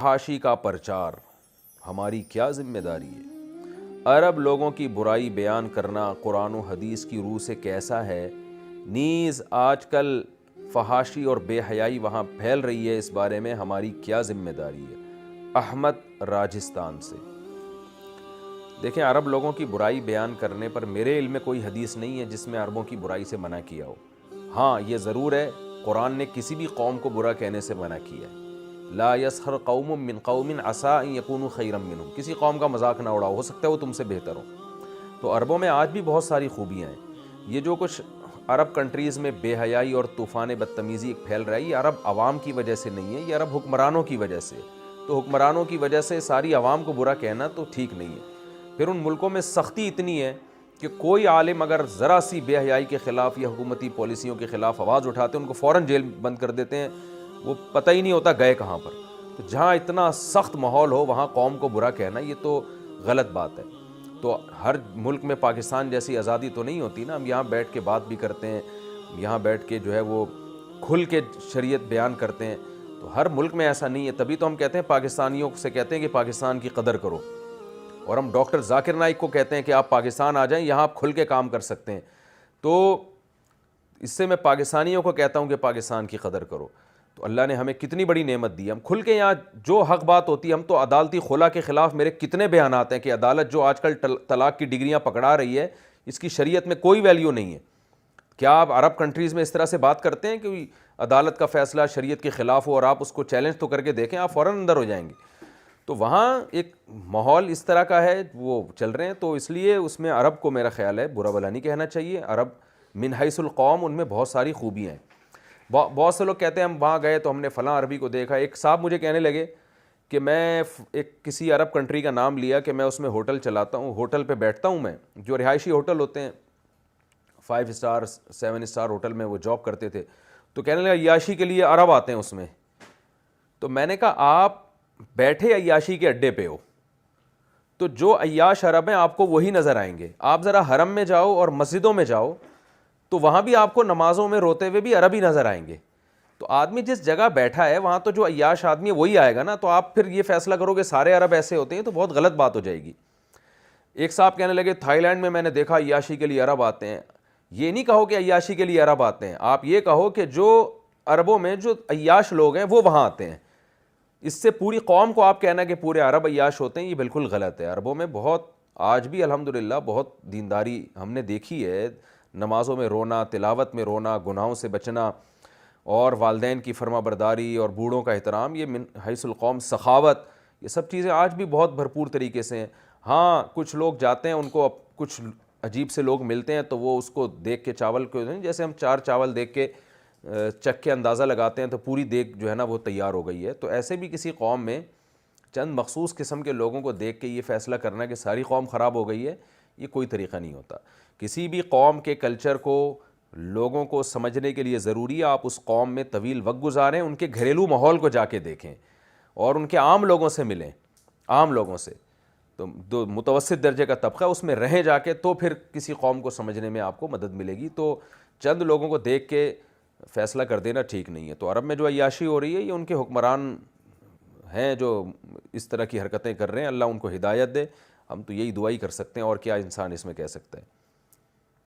فحاشی کا پرچار ہماری کیا ذمہ داری ہے؟ عرب لوگوں کی برائی بیان کرنا قرآن و حدیث کی روح سے کیسا ہے؟ نیز آج کل فحاشی اور بے حیائی وہاں پھیل رہی ہے، اس بارے میں ہماری کیا ذمہ داری ہے؟ احمد راجستھان سے۔ دیکھیں، عرب لوگوں کی برائی بیان کرنے پر میرے علم میں کوئی حدیث نہیں ہے جس میں عربوں کی برائی سے منع کیا ہو۔ ہاں، یہ ضرور ہے، قرآن نے کسی بھی قوم کو برا کہنے سے منع کیا ہے۔ لا یسخر قوم من قوم عسى ان یکونوا خیرا منهم، کسی قوم کا مذاق نہ اڑاؤ، ہو سکتا ہے وہ تم سے بہتر ہو۔ تو عربوں میں آج بھی بہت ساری خوبیاں ہیں۔ یہ جو کچھ عرب کنٹریز میں بے حیائی اور طوفان بدتمیزی پھیل رہا ہے، یہ عرب عوام کی وجہ سے نہیں ہے، یہ عرب حکمرانوں کی وجہ سے۔ تو حکمرانوں کی وجہ سے ساری عوام کو برا کہنا تو ٹھیک نہیں ہے۔ پھر ان ملکوں میں سختی اتنی ہے کہ کوئی عالم اگر ذرا سی بے حیائی کے خلاف یا حکومتی پالیسیوں کے خلاف آواز اٹھاتے ہیں، ان کو فوراً جیل بند کر دیتے ہیں، وہ پتہ ہی نہیں ہوتا گئے کہاں پر۔ تو جہاں اتنا سخت ماحول ہو وہاں قوم کو برا کہنا یہ تو غلط بات ہے۔ تو ہر ملک میں پاکستان جیسی آزادی تو نہیں ہوتی نا، ہم یہاں بیٹھ کے بات بھی کرتے ہیں، یہاں بیٹھ کے جو ہے وہ کھل کے شریعت بیان کرتے ہیں۔ تو ہر ملک میں ایسا نہیں ہے، تبھی تو ہم کہتے ہیں پاکستانیوں سے کہتے ہیں کہ پاکستان کی قدر کرو، اور ہم ڈاکٹر ذاکر نائک کو کہتے ہیں کہ آپ پاکستان آ جائیں، یہاں آپ کھل کے کام کر سکتے ہیں۔ تو اس سے میں پاکستانیوں کو کہتا ہوں کہ پاکستان کی قدر کرو۔ تو اللہ نے ہمیں کتنی بڑی نعمت دی ہے، ہم کھل کے یہاں جو حق بات ہوتی ہے، ہم تو عدالتی خلا کے خلاف میرے کتنے بیانات ہیں کہ عدالت جو آج کل طلاق کی ڈگریاں پکڑا رہی ہے، اس کی شریعت میں کوئی ویلیو نہیں ہے۔ کیا آپ عرب کنٹریز میں اس طرح سے بات کرتے ہیں کہ عدالت کا فیصلہ شریعت کے خلاف ہو اور آپ اس کو چیلنج تو کر کے دیکھیں، آپ فوراً اندر ہو جائیں گے۔ تو وہاں ایک ماحول اس طرح کا ہے، وہ چل رہے ہیں، تو اس لیے اس میں عرب کو میرا خیال ہے برا بھلا نہیں کہنا چاہیے۔ عرب من حیث القوم، ان میں بہت ساری خوبیاں ہیں۔ بہت سے لوگ کہتے ہیں ہم وہاں گئے تو ہم نے فلاں عربی کو دیکھا۔ ایک صاحب مجھے کہنے لگے کہ میں ایک کسی عرب کنٹری کا نام لیا کہ میں اس میں ہوٹل چلاتا ہوں، ہوٹل پہ بیٹھتا ہوں میں، جو رہائشی ہوٹل ہوتے ہیں 5 اسٹار 7 اسٹار ہوٹل میں وہ جاب کرتے تھے، تو کہنے لگا عیاشی کے لیے عرب آتے ہیں اس میں۔ تو میں نے کہا آپ بیٹھے عیاشی کے اڈے پہ ہو، تو جو عیاش عرب ہیں آپ کو وہی نظر آئیں گے۔ آپ ذرا حرم میں جاؤ اور مسجدوں میں جاؤ تو وہاں بھی آپ کو نمازوں میں روتے ہوئے بھی عربی نظر آئیں گے۔ تو آدمی جس جگہ بیٹھا ہے وہاں تو جو عیاش آدمی ہے وہی آئے گا نا۔ تو آپ پھر یہ فیصلہ کرو کہ سارے عرب ایسے ہوتے ہیں تو بہت غلط بات ہو جائے گی۔ ایک صاحب کہنے لگے تھائی لینڈ میں نے دیکھا عیاشی کے لیے عرب آتے ہیں۔ یہ نہیں کہو کہ عیاشی کے لیے عرب آتے ہیں، آپ یہ کہو کہ جو عربوں میں جو عیاش لوگ ہیں وہ وہاں آتے ہیں۔ اس سے پوری قوم کو آپ کہنا کہ پورے عرب عیاش ہوتے ہیں، یہ بالکل غلط ہے۔ عربوں میں بہت آج بھی الحمدللہ بہت دینداری ہم نے دیکھی ہے، نمازوں میں رونا، تلاوت میں رونا، گناہوں سے بچنا، اور والدین کی فرما برداری اور بوڑھوں کا احترام، یہ من حیث القوم سخاوت، یہ سب چیزیں آج بھی بہت بھرپور طریقے سے ہیں۔ ہاں، کچھ لوگ جاتے ہیں، ان کو کچھ عجیب سے لوگ ملتے ہیں تو وہ اس کو دیکھ کے چاول کو، جیسے ہم 4 چاول دیکھ کے چکھ کے اندازہ لگاتے ہیں تو پوری دیگ جو ہے نا وہ تیار ہو گئی ہے۔ تو ایسے بھی کسی قوم میں چند مخصوص قسم کے لوگوں کو دیکھ کے یہ فیصلہ کرنا کہ ساری قوم خراب ہو گئی ہے، یہ کوئی طریقہ نہیں ہوتا۔ کسی بھی قوم کے کلچر کو، لوگوں کو سمجھنے کے لیے ضروری ہے آپ اس قوم میں طویل وقت گزاریں، ان کے گھریلو ماحول کو جا کے دیکھیں اور ان کے عام لوگوں سے ملیں، عام لوگوں سے، تو متوسط درجے کا طبقہ اس میں رہیں جا کے، تو پھر کسی قوم کو سمجھنے میں آپ کو مدد ملے گی۔ تو چند لوگوں کو دیکھ کے فیصلہ کر دینا ٹھیک نہیں ہے۔ تو عرب میں جو عیاشی ہو رہی ہے یہ ان کے حکمران ہیں جو اس طرح کی حرکتیں کر رہے ہیں، اللہ ان کو ہدایت دے۔ ہم تو یہی دعا ہی کر سکتے ہیں، اور کیا انسان اس میں کہہ سکتا ہے۔